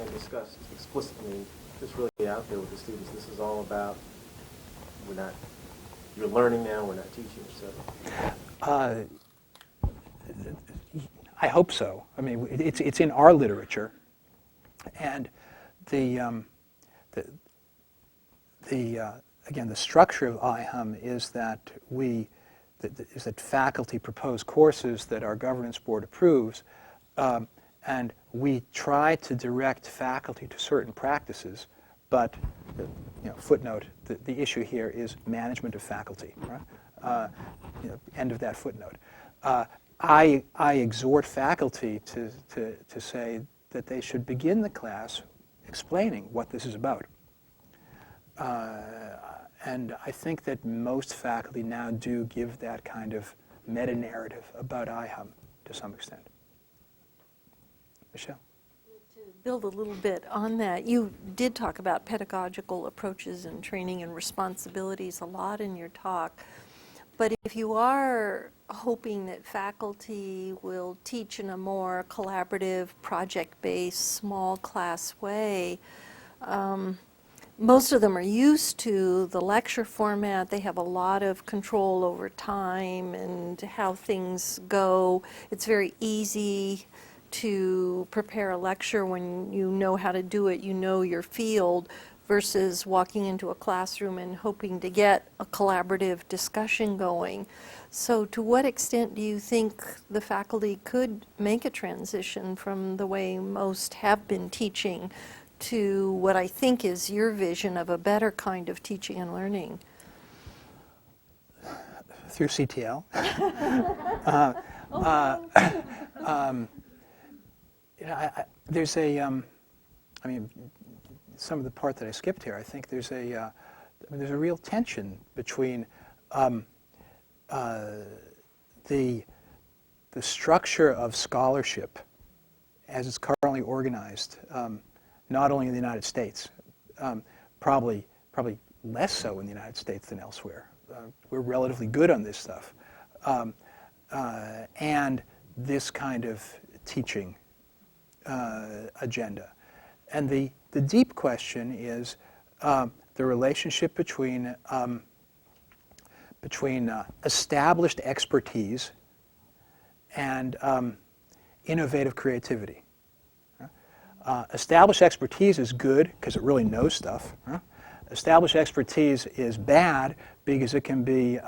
[SPEAKER 4] and discussed explicitly, just really out there with the students? This is all about, you're learning now, we're not teaching, etc.
[SPEAKER 2] I hope so. I mean, it's in our literature, and again, the structure of IHUM is that faculty propose courses that our governance board approves, and we try to direct faculty to certain practices, but footnote, the issue here is management of faculty, right? End of that footnote. I exhort faculty to say that they should begin the class explaining what this is about. And I think that most faculty now do give that kind of meta-narrative about IHUM to some extent. Michelle?
[SPEAKER 1] To build a little bit on that, you did talk about pedagogical approaches and training and responsibilities a lot in your talk. But if you are hoping that faculty will teach in a more collaborative, project-based, small class way, most of them are used to the lecture format. They have a lot of control over time and how things go. It's very easy to prepare a lecture when you know how to do it, you know your field, versus walking into a classroom and hoping to get a collaborative discussion going. So to what extent do you think the faculty could make a transition from the way most have been teaching to what I think is your vision of a better kind of teaching and learning?
[SPEAKER 2] Through CTL. There's I mean, some of the part that I skipped here, I think there's a real tension between the structure of scholarship as it's currently organized, not only in the United States, probably less so in the United States than elsewhere. We're relatively good on this stuff, and this kind of teaching agenda. And the deep question is the relationship between established expertise and innovative creativity. Established expertise is good because it really knows stuff. Established expertise is bad because it can be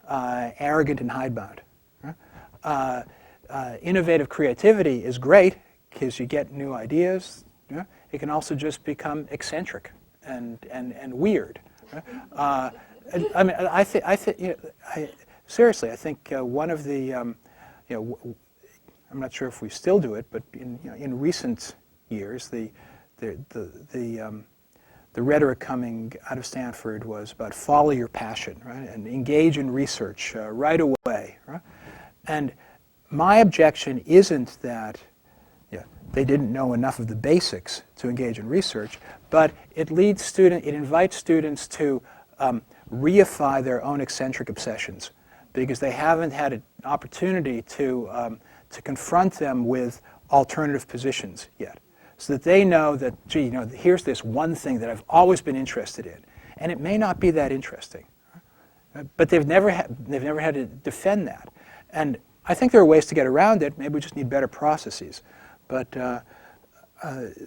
[SPEAKER 2] arrogant and hidebound. Innovative creativity is great because you get new ideas. It can also just become eccentric and weird. I mean, seriously, I think one of the, I'm not sure if we still do it, but in recent years, the rhetoric coming out of Stanford was about follow your passion, right, and engage in research right away, right? And my objection isn't that they didn't know enough of the basics to engage in research, but it invites students to reify their own eccentric obsessions because they haven't had an opportunity to confront them with alternative positions yet, so that they know that, gee, here's this one thing that I've always been interested in, and it may not be that interesting, but they've never had to defend that, and I think there are ways to get around it. Maybe we just need better processes. But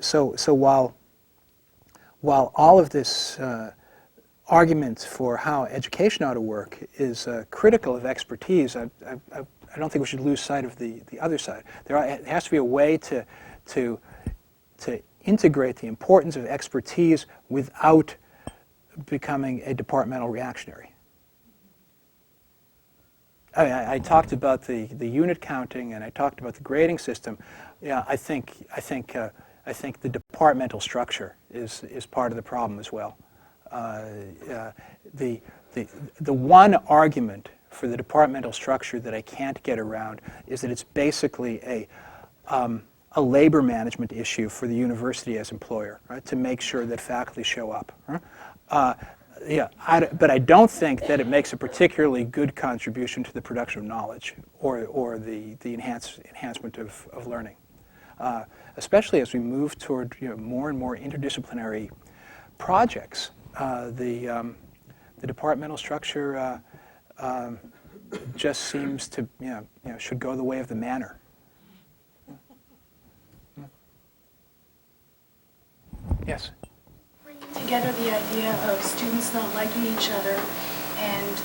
[SPEAKER 2] so while all of this argument for how education ought to work is critical of expertise, I don't think we should lose sight of the other side. It has to be a way to integrate the importance of expertise without becoming a departmental reactionary. I talked about the unit counting and I talked about the grading system. Yeah, I think the departmental structure is part of the problem as well. The one argument for the departmental structure that I can't get around is that it's basically a labor management issue for the university as employer, right, to make sure that faculty show up. But I don't think that it makes a particularly good contribution to the production of knowledge or the enhancement of learning, especially as we move toward more and more interdisciplinary projects. The departmental structure just seems to should go the way of the manor. Yes.
[SPEAKER 5] Bringing together the idea of students not liking each other and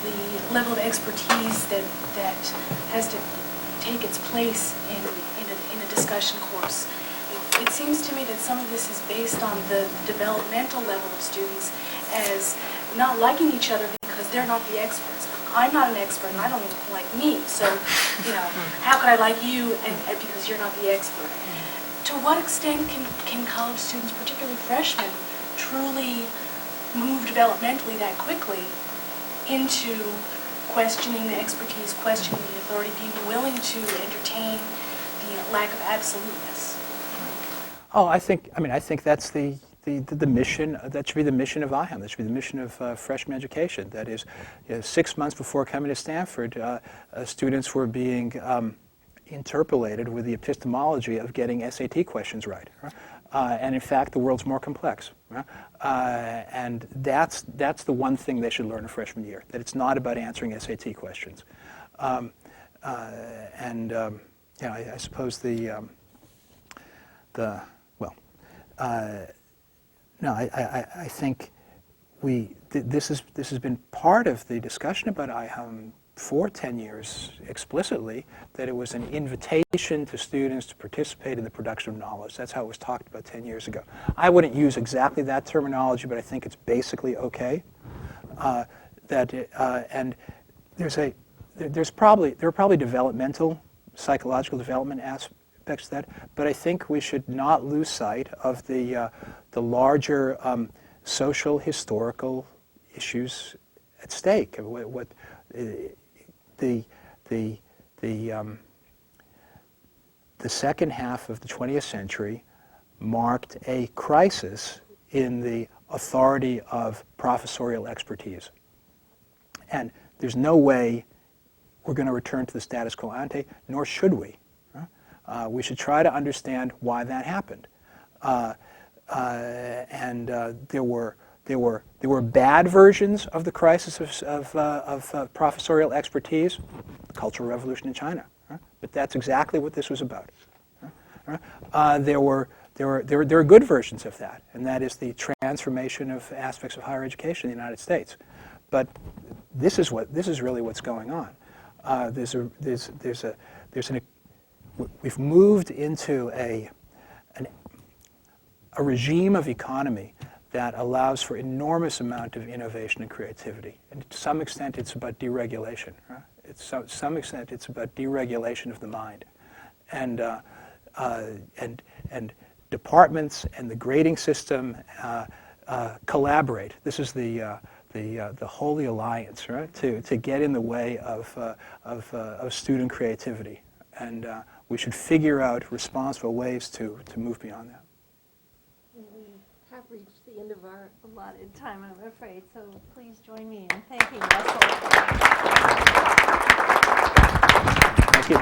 [SPEAKER 5] the level of expertise that has to take its place in a discussion course. It seems to me that some of this is based on the developmental level of students as not liking each other because they're not the experts. I'm not an expert and I don't even like me, so how could I like you and because you're not the expert? To what extent can college students, particularly freshmen, truly move developmentally that quickly into questioning the expertise, questioning the authority, being willing to entertain the lack of absoluteness?
[SPEAKER 2] Oh, I think that's the mission. That should be the mission of IHAM. That should be the mission of freshman education. That is, 6 months before coming to Stanford, students were being interpolated with the epistemology of getting SAT questions right. And in fact, the world's more complex. And that's the one thing they should learn in freshman year, that it's not about answering SAT questions. I suppose I think this has been part of the discussion about IHAM for 10 years explicitly, that it was an invitation to students to participate in the production of knowledge. That's how it was talked about 10 years ago. I wouldn't use exactly that terminology, but I think it's basically okay. And there are probably developmental, psychological development aspects to that, but I think we should not lose sight of the larger social, historical issues at stake. The second half of the 20th century marked a crisis in the authority of professorial expertise. And there's no way we're going to return to the status quo ante, nor should we. We should try to understand why that happened. There were bad versions of the crisis of professorial expertise, the Cultural Revolution in China. But that's exactly what this was about. There are good versions of that, and that is the transformation of aspects of higher education in the United States. But this is really what's going on. We've moved into a regime of economy that allows for enormous amount of innovation and creativity. And to some extent, it's about deregulation. To some extent, it's about deregulation of the mind. And departments and the grading system collaborate. This is the holy alliance, right? To get in the way of student creativity. And we should figure out responsible ways to move beyond that.
[SPEAKER 1] We have reached the end of our allotted time, I'm afraid, so please join me in thanking Russell.
[SPEAKER 2] Thank you.